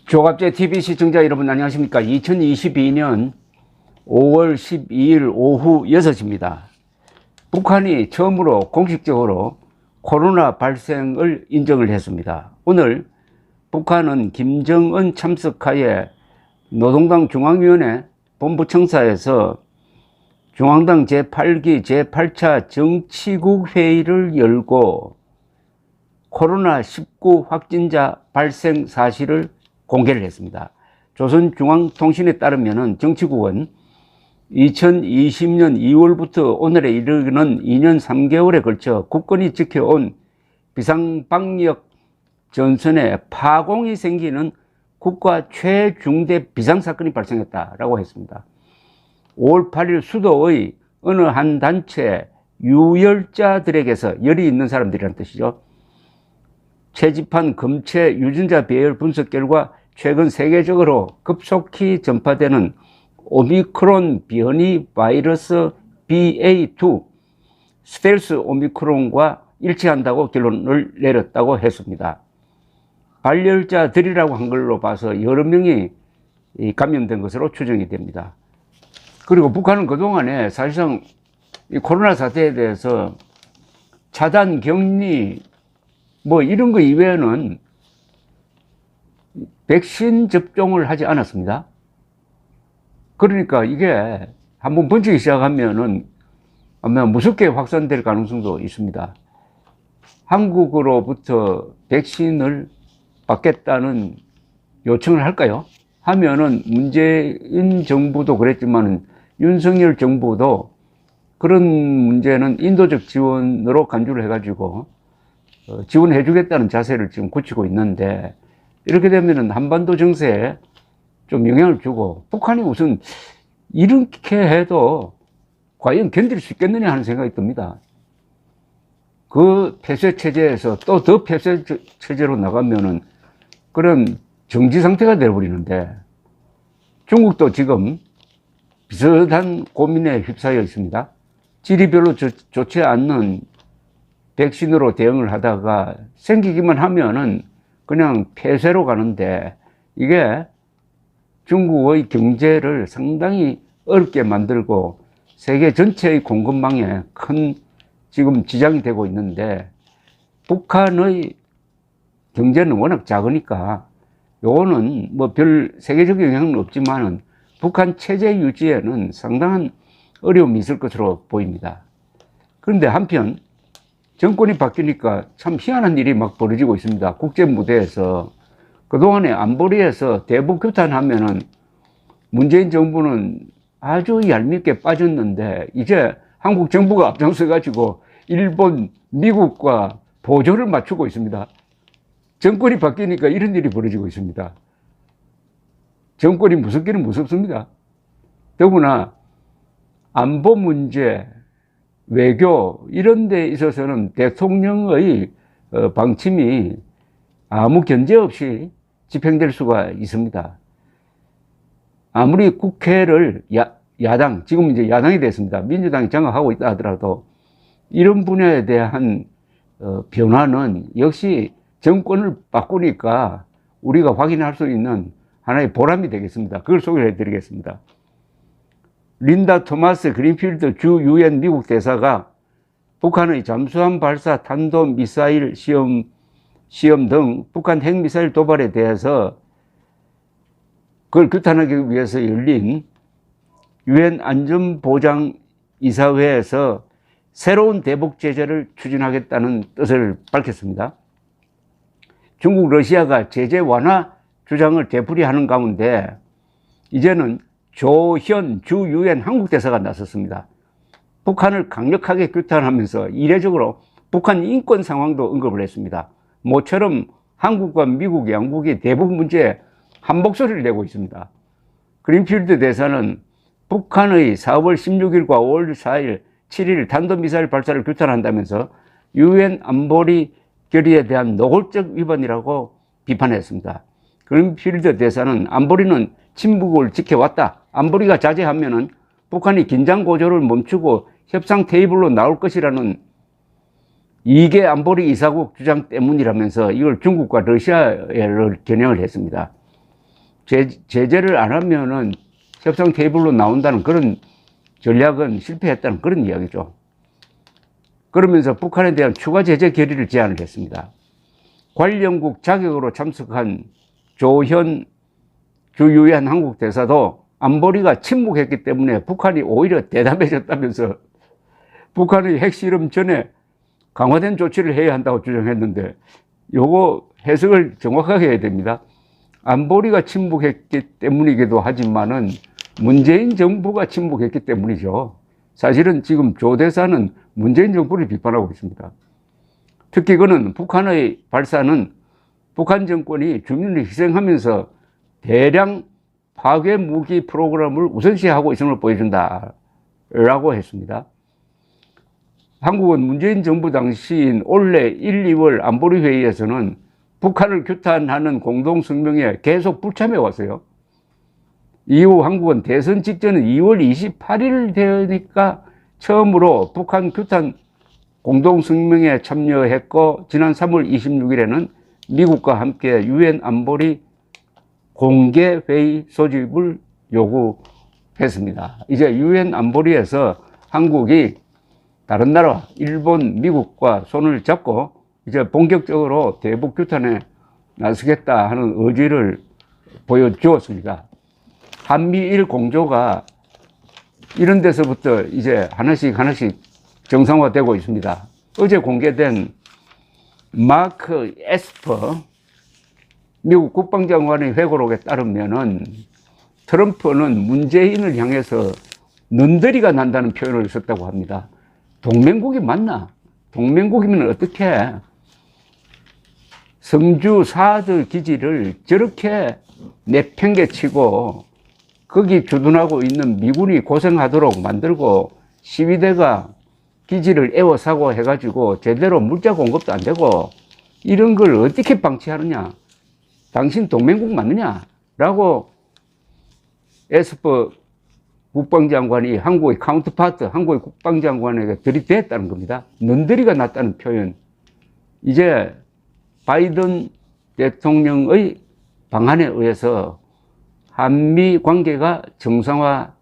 조갑제 TV 시청자 여러분 안녕하십니까. 2022년 5월 12일 오후 6시입니다. 북한이 처음으로 공식적으로 코로나 발생을 인정을 했습니다. 오늘 북한은 김정은 참석하에 노동당 중앙위원회 본부청사에서 중앙당 제8기 제8차 정치국 회의를 열고 코로나19 확진자 발생 사실을 공개를 했습니다. 조선중앙통신에 따르면 정치국은 2020년 2월부터 오늘에 이르는 2년 3개월에 걸쳐 국권이 지켜온 비상방역 전선에 파공이 생기는 국가 최중대 비상사건이 발생했다라고 했습니다. 5월 8일 수도의 어느 한 단체 유열자들에게서 열이 있는 사람들이란 뜻이죠. 채집한 검체 유전자 배열 분석 결과 최근 세계적으로 급속히 전파되는 오미크론 변이 바이러스 BA2 스텔스 오미크론과 일치한다고 결론을 내렸다고 했습니다. 발열자들이라고 한 걸로 봐서 여러 명이 감염된 것으로 추정이 됩니다. 그리고 북한은 그동안에 사실상 이 코로나 사태에 대해서 차단 격리 뭐 이런 거 이외에는 백신 접종을 하지 않았습니다. 그러니까 이게 한번 번지기 시작하면은 아마 무섭게 확산될 가능성도 있습니다. 한국으로부터 백신을 받겠다는 요청을 할까요? 하면은 문재인 정부도 그랬지만 윤석열 정부도 그런 문제는 인도적 지원으로 간주를 해가지고 지원해 주겠다는 자세를 지금 굳히고 있는데, 이렇게 되면은 한반도 정세에 좀 영향을 주고 북한이 우선 이렇게 해도 과연 견딜 수 있겠느냐 하는 생각이 듭니다. 그 폐쇄 체제에서 또 더 폐쇄 체제로 나가면은 그런 정지 상태가 되어버리는데, 중국도 지금 비슷한 고민에 휩싸여 있습니다. 질이 별로 좋지 않는 백신으로 대응을 하다가 생기기만 하면은 그냥 폐쇄로 가는데, 이게 중국의 경제를 상당히 어렵게 만들고 세계 전체의 공급망에 큰 지금 지장이 되고 있는데, 북한의 경제는 워낙 작으니까 요거는 뭐 별 세계적 영향은 없지만은 북한 체제 유지에는 상당한 어려움이 있을 것으로 보입니다. 그런데 한편 정권이 바뀌니까 참 희한한 일이 막 벌어지고 있습니다. 국제 무대에서 그동안에 안보리에서 대북 규탄하면은 문재인 정부는 아주 얄밉게 빠졌는데, 이제 한국 정부가 앞장서 가지고 일본, 미국과 보조를 맞추고 있습니다. 정권이 바뀌니까 이런 일이 벌어지고 있습니다. 정권이 무섭기는 무섭습니다. 더구나 안보 문제, 외교 이런 데 있어서는 대통령의 방침이 아무 견제 없이 집행될 수가 있습니다. 아무리 국회를 야당, 지금 이제 야당이 됐습니다. 민주당이 장악하고 있다 하더라도 이런 분야에 대한 변화는 역시 정권을 바꾸니까 우리가 확인할 수 있는 하나의 보람이 되겠습니다. 그걸 소개해 드리겠습니다. 린다 토마스 그린필드 주 유엔 미국 대사가 북한의 잠수함 발사 탄도미사일 시험 등 북한 핵미사일 도발에 대해서 그걸 규탄하기 위해서 열린 유엔 안전보장이사회에서 새로운 대북 제재를 추진하겠다는 뜻을 밝혔습니다. 중국, 러시아가 제재 완화 주장을 되풀이하는 가운데 이제는 조현 주 유엔 한국 대사가 나섰습니다. 북한을 강력하게 규탄하면서 이례적으로 북한 인권 상황도 언급을 했습니다. 모처럼 한국과 미국 양국이 대북 문제에 한 목소리를 내고 있습니다. 그린필드 대사는 북한의 4월 16일과 5월 4일, 7일 탄도미사일 발사를 규탄한다면서 유엔 안보리 결의에 대한 노골적 위반이라고 비판했습니다. 그린필드 대사는 안보리는 침묵을 지켜왔다. 안보리가 자제하면은 북한이 긴장 고조를 멈추고 협상 테이블로 나올 것이라는 이게 안보리 이사국 주장 때문이라면서 이걸 중국과 러시아를 겨냥을 했습니다. 제재를 안 하면은 협상 테이블로 나온다는 그런 전략은 실패했다는 그런 이야기죠. 그러면서 북한에 대한 추가 제재 결의를 제안을 했습니다. 관련국 자격으로 참석한 조현 주유엔 한국 대사도 안보리가 침묵했기 때문에 북한이 오히려 대담해졌다면서 북한의 핵실험 전에 강화된 조치를 해야 한다고 주장했는데 요거 해석을 정확하게 해야 됩니다. 안보리가 침묵했기 때문이기도 하지만은 문재인 정부가 침묵했기 때문이죠. 사실은 지금 조 대사는 문재인 정부를 비판하고 있습니다. 특히 그는 북한의 발사는 북한 정권이 주민을 희생하면서 대량 파괴 무기 프로그램을 우선시하고 있음을 보여준다라고 했습니다. 한국은 문재인 정부 당시인 올해 1, 2월 안보리 회의에서는 북한을 규탄하는 공동성명에 계속 불참해 왔어요. 이후 한국은 대선 직전인 2월 28일 되니까 처음으로 북한 규탄 공동성명에 참여했고 지난 3월 26일에는 미국과 함께 유엔 안보리 공개회의 소집을 요구했습니다. 이제 유엔 안보리에서 한국이 다른 나라, 일본, 미국과 손을 잡고 이제 본격적으로 대북 규탄에 나서겠다 하는 의지를 보여주었습니다. 한미일 공조가 이런 데서부터 이제 하나씩 정상화되고 있습니다. 어제 공개된 마크 에스퍼 미국 국방장관의 회고록에 따르면은 트럼프는 문재인을 향해서 눈더리가 난다는 표현을 썼다고 합니다. 동맹국이 맞나? 동맹국이면 어떻게 성주 사드 기지를 저렇게 내팽개치고 거기 주둔하고 있는 미군이 고생하도록 만들고 시위대가 기지를 에워싸고 해가지고 제대로 물자 공급도 안 되고 이런 걸 어떻게 방치하느냐? 당신 동맹국 맞느냐? 라고 에스퍼 국방장관이 한국의 카운터파트, 한국의 국방장관에게 들이댔다는 겁니다. 눈더리가 났다는 표현. 이제 바이든 대통령의 방안에 의해서 한미 관계가 정상화되는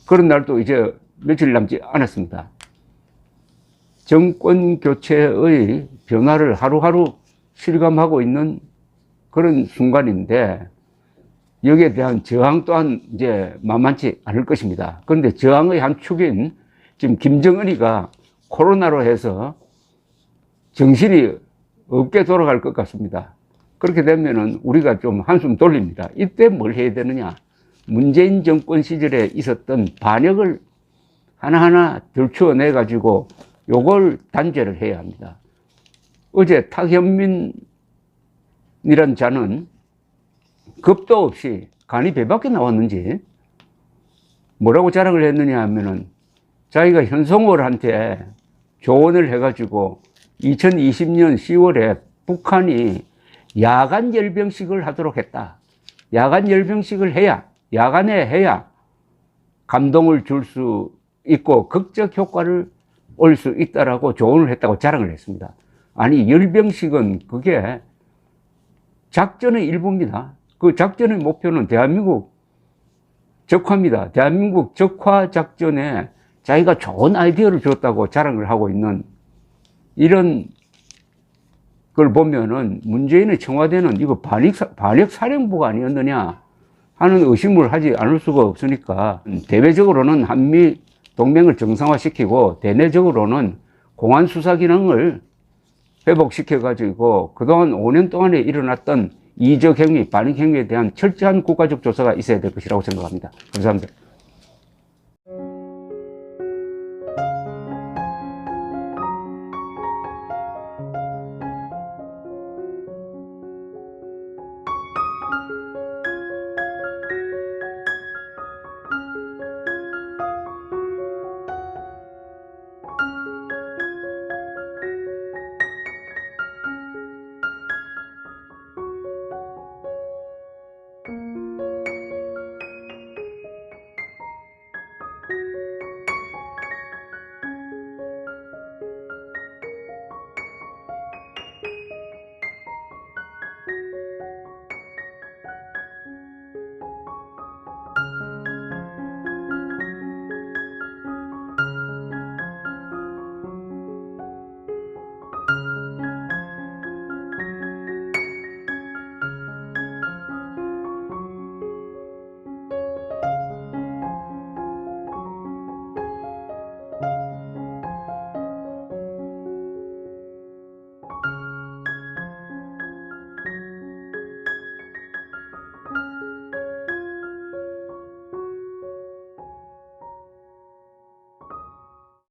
그런 날도 이제 며칠 남지 않았습니다. 정권 교체의 변화를 하루하루 실감하고 있는 그런 순간인데 여기에 대한 저항 또한 이제 만만치 않을 것입니다. 그런데 저항의 한 축인 지금 김정은이가 코로나로 해서 정신이 없게 돌아갈 것 같습니다. 그렇게 되면은 우리가 좀 한숨 돌립니다. 이때 뭘 해야 되느냐? 문재인 정권 시절에 있었던 반역을 하나하나 들추어내 가지고 요걸 단죄를 해야 합니다. 어제 탁현민이란 자는 겁도 없이 간이 배 밖에 나왔는지 뭐라고 자랑을 했느냐 하면은 자기가 현송월한테 조언을 해가지고 2020년 10월에 북한이 야간 열병식을 하도록 했다. 야간 열병식을 해야, 야간에 해야 감동을 줄 수 있고 극적 효과를 올 수 있다라고 조언을 했다고 자랑을 했습니다. 아니, 열병식은 그게 작전의 일부입니다. 그 작전의 목표는 대한민국 적화입니다. 대한민국 적화 작전에 자기가 좋은 아이디어를 줬다고 자랑을 하고 있는 이런 걸 보면은 문재인의 청와대는 이거 반역 사령부가 아니었느냐 하는 의심을 하지 않을 수가 없으니까 대외적으로는 한미 동맹을 정상화시키고 대내적으로는 공안 수사 기능을 회복시켜가지고 그동안 5년 동안에 일어났던 이적 행위, 반역 행위에 대한 철저한 국가적 조사가 있어야 될 것이라고 생각합니다. 감사합니다.